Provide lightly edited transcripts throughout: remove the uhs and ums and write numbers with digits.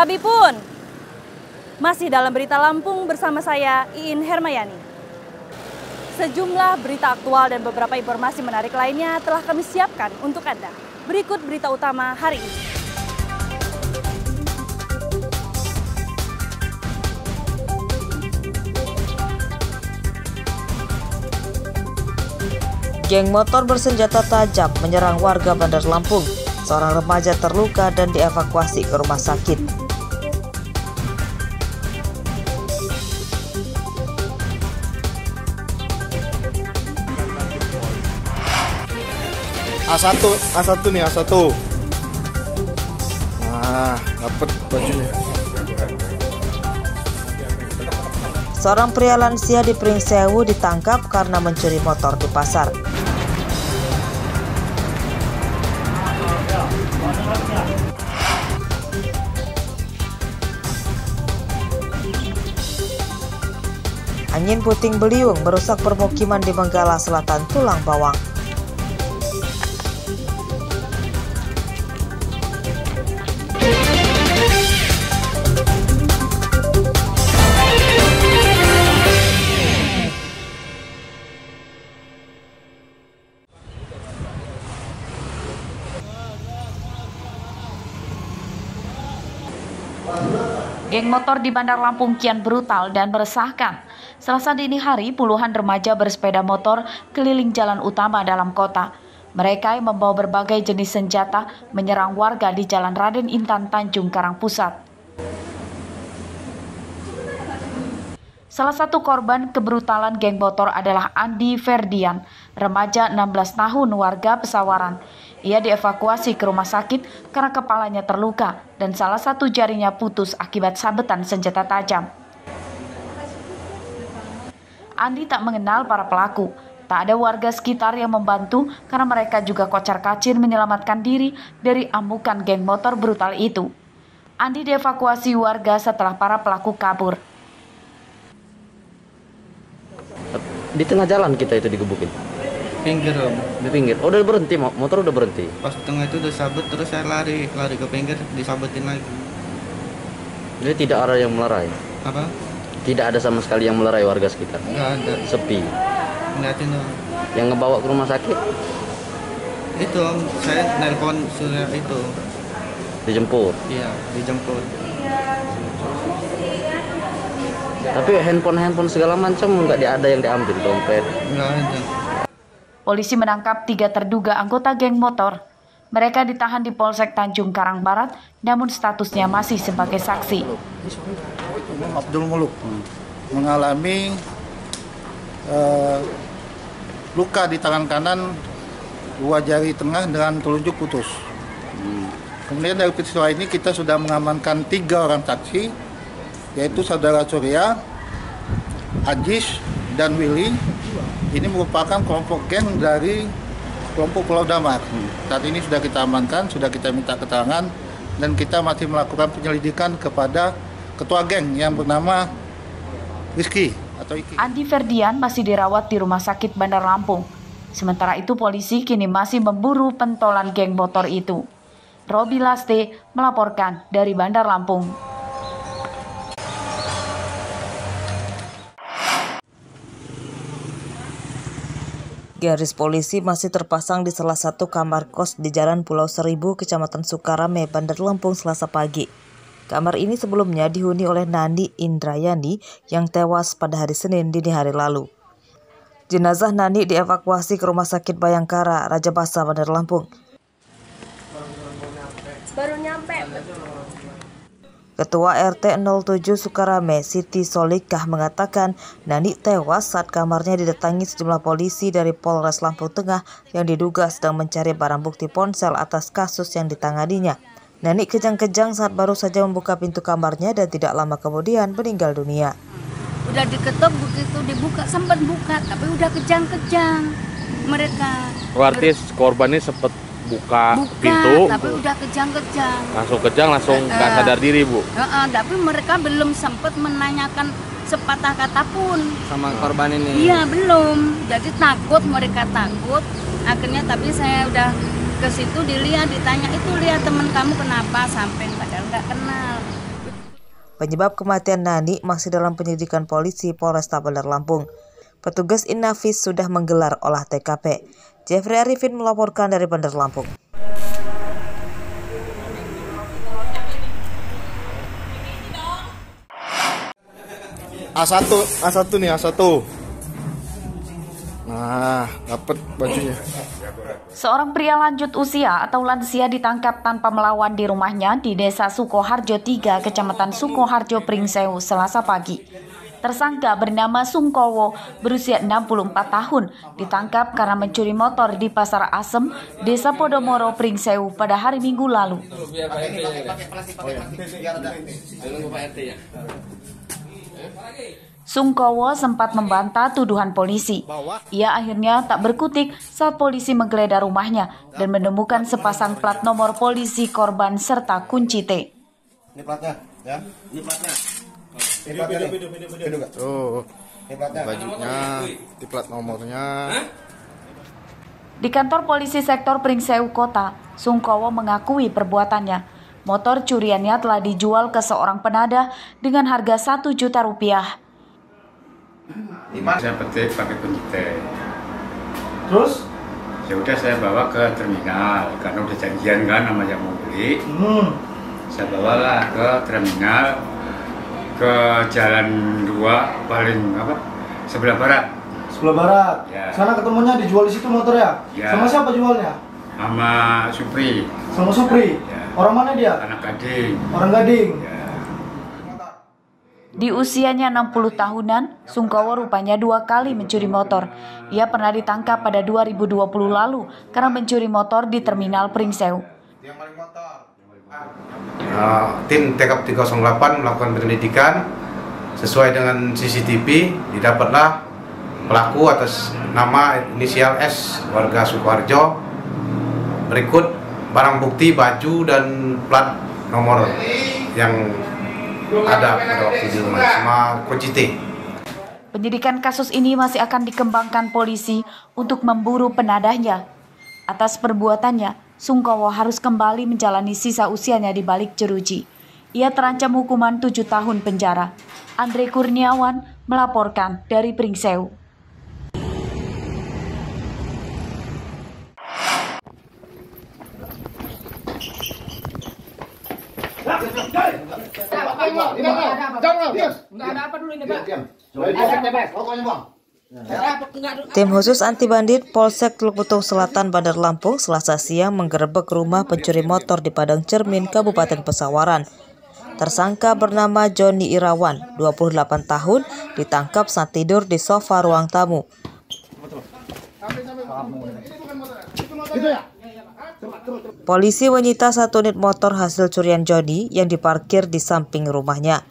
Sabi pun. Masih dalam berita Lampung bersama saya Iin Hermayani. Sejumlah berita aktual dan beberapa informasi menarik lainnya telah kami siapkan untuk Anda. Berikut berita utama hari ini. Geng motor bersenjata tajam menyerang warga Bandar Lampung. Seorang remaja terluka dan dievakuasi ke rumah sakit. A1 nih, A1. Nah, dapat bajunya. Seorang pria lansia di Pringsewu ditangkap karena mencuri motor di pasar. Angin puting beliung merusak permukiman di Menggala Selatan, Tulang Bawang. Geng motor di Bandar Lampung kian brutal dan meresahkan. Selasa dini hari, puluhan remaja bersepeda motor keliling jalan utama dalam kota. Mereka yang membawa berbagai jenis senjata menyerang warga di Jalan Raden Intan Tanjung Karang Pusat. Salah satu korban kebrutalan geng motor adalah Andi Ferdian, remaja 16 tahun warga Pesawaran. Ia dievakuasi ke rumah sakit karena kepalanya terluka dan salah satu jarinya putus akibat sabetan senjata tajam. Andi tak mengenal para pelaku. Tak ada warga sekitar yang membantu karena mereka juga kocar-kacir menyelamatkan diri dari amukan geng motor brutal itu. Andi dievakuasi warga setelah para pelaku kabur. Di tengah jalan kita itu digebukin. Pinggir om. Di pinggir. Oh, udah berhenti, motor udah berhenti. Pas tengah itu udah sabet, terus saya lari ke pinggir, disabetin lagi. Jadi tidak ada yang melerai. Apa? Tidak ada sama sekali yang melerai warga sekitar. Nggak ada. Sepi. Ngeliatin dong. Yang ngebawa ke rumah sakit? Itu om, saya nelpon surya itu. Dijemput. Iya, dijemput. Tapi handphone segala macam nggak ada yang diambil, dompet. Nggak ada. Polisi menangkap 3 terduga anggota geng motor. Mereka ditahan di Polsek Tanjung Karang Barat, namun statusnya masih sebagai saksi. Abdul Muluk mengalami luka di tangan kanan, 2 jari tengah dengan telunjuk putus. Kemudian dari peristiwa ini kita sudah mengamankan 3 orang saksi, yaitu saudara Surya, Ajis, dan Willy. Ini merupakan kelompok geng dari kelompok Pulau Damar. Saat ini sudah kita amankan, sudah kita minta keterangan, dan kita masih melakukan penyelidikan kepada ketua geng yang bernama Rizky atau Iki. Andi Ferdian masih dirawat di Rumah Sakit Bandar Lampung. Sementara itu polisi kini masih memburu pentolan geng motor itu. Robi Laste melaporkan dari Bandar Lampung. Garis polisi masih terpasang di salah satu kamar kos di Jalan Pulau Seribu, Kecamatan Sukarame, Bandar Lampung, Selasa pagi. Kamar ini sebelumnya dihuni oleh Nani Indrayani yang tewas pada hari Senin dini hari lalu. Jenazah Nani dievakuasi ke Rumah Sakit Bayangkara, Raja Basa, Bandar Lampung. Baru nyampe. Ketua RT 07 Sukarame, Siti Solikah, mengatakan Nani tewas saat kamarnya didatangi sejumlah polisi dari Polres Lampung Tengah yang diduga sedang mencari barang bukti ponsel atas kasus yang ditanganinya. Nani kejang-kejang saat baru saja membuka pintu kamarnya dan tidak lama kemudian meninggal dunia. Udah diketok, begitu dibuka, sempat buka, tapi udah kejang-kejang mereka. Berarti korbannya sempat buka pintu, tapi udah kejang-kejang. Langsung kejang, langsung nggak sadar diri, Bu. Tapi mereka belum sempat menanyakan sepatah kata pun Sama korban ini. Iya, belum. Jadi mereka takut. Akhirnya tapi saya udah ke situ dilihat, ditanya, itu lihat teman kamu kenapa, sampai padahal nggak kenal. Penyebab kematian Nani masih dalam penyelidikan polisi Polresta Bandar Lampung. Petugas Inafis sudah menggelar olah TKP. Jeffrey Arifin melaporkan dari Bandar Lampung. A1 nih, A1. Nah, dapat bajunya. Seorang pria lanjut usia atau lansia ditangkap tanpa melawan di rumahnya di Desa Sukoharjo 3, Kecamatan Sukoharjo, Pringsewu, Selasa pagi. Tersangka bernama Sungkowo, berusia 64 tahun, ditangkap karena mencuri motor di Pasar Asem, Desa Podomoro, Pringsewu pada hari Minggu lalu. Sungkowo sempat membantah tuduhan polisi. Ia akhirnya tak berkutik saat polisi menggeledah rumahnya dan menemukan sepasang plat nomor polisi korban serta kunci T. Ini platnya, ya. Ini platnya. Ini platnya. Tuh, bajunya, di plat nomornya. Di kantor polisi sektor Pringsewu Kota, Sungkowo mengakui perbuatannya. Motor curiannya telah dijual ke seorang penadah dengan harga Rp1 juta. Saya petik pakai kunci T. Terus? Ya udah saya bawa ke terminal karena udah janjian kan sama yang mau beli. Saya bawalah ke terminal ke Jalan 2 paling sebelah barat. Sebelah barat. Ya. Sana ketemunya dijual di situ motor ya? Ya. Sama siapa jualnya? Sama Supri. Sama Supri. Ya. Orang mana dia? Anak Gading. Orang Gading. Ya. Di usianya 60 tahunan, Sungkowo rupanya 2 kali mencuri motor. Ia pernah ditangkap pada 2020 lalu karena mencuri motor di Terminal Pringsewu. Tim TKP 308 melakukan penyelidikan sesuai dengan CCTV. Didapatlah pelaku atas nama inisial S, warga Sukoharjo. Berikut barang bukti baju dan plat nomor yang ada pada waktu di rumah sama kunci T. Penyidikan kasus ini masih akan dikembangkan polisi untuk memburu penadahnya. Atas perbuatannya, Sungkowo harus kembali menjalani sisa usianya di balik jeruji. Ia terancam hukuman 7 tahun penjara. Andre Kurniawan melaporkan dari Pringsewu. Tim khusus anti bandit Polsek Teluk Betung Selatan Bandar Lampung Selasa siang menggerebek rumah pencuri motor di Padang Cermin, Kabupaten Pesawaran. Tersangka bernama Joni Irawan, 28 tahun, ditangkap saat tidur di sofa ruang tamu. Polisi menyita 1 unit motor hasil curian Joni yang diparkir di samping rumahnya.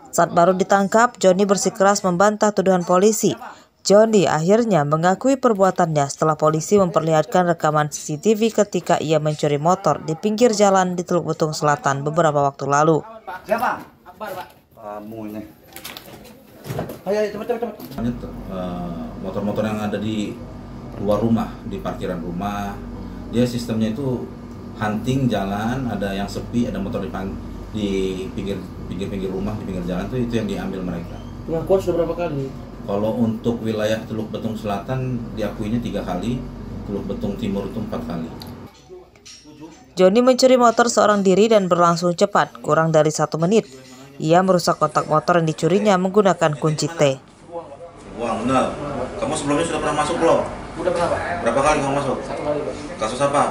Saat baru ditangkap, Joni bersikeras membantah tuduhan polisi. Joni akhirnya mengakui perbuatannya setelah polisi memperlihatkan rekaman CCTV ketika ia mencuri motor di pinggir jalan di Teluk Betung Selatan beberapa waktu lalu. Siapa? Kamu ini. Ayo cepat. Motor-motor yang ada di luar rumah, di parkiran rumah, dia sistemnya itu hunting jalan, ada yang sepi, ada motor di pinggir rumah, di pinggir jalan itu yang diambil mereka. Pengakuan sudah berapa kali? Kalau untuk wilayah Teluk Betung Selatan diakuinya 3 kali, Teluk Betung Timur itu 4 kali. Joni mencuri motor seorang diri dan berlangsung cepat, kurang dari 1 menit. Ia merusak kotak motor yang dicurinya menggunakan kunci T. Wah, benar. Kamu sebelumnya sudah pernah masuk belum? Udah pernah, Pak. Berapa kali kamu masuk? 1 kali, Pak. Kasus apa?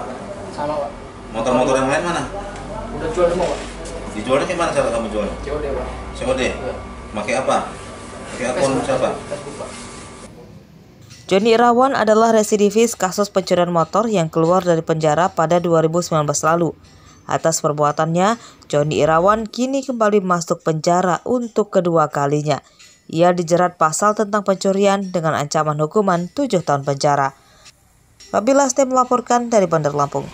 Sama, Pak. Motor-motor yang lain mana? Udah jual semua, Pak. Dijualnya kayak mana cara kamu jual? COD, Pak. COD? Ya. Pakai apa? Pakai akun siapa? Facebook, Pak. Joni Irawan adalah residivis kasus pencurian motor yang keluar dari penjara pada 2019 lalu. Atas perbuatannya, Joni Irawan kini kembali masuk penjara untuk kedua kalinya. Ia dijerat pasal tentang pencurian dengan ancaman hukuman 7 tahun penjara. Fabila Ste melaporkan dari Bandar Lampung.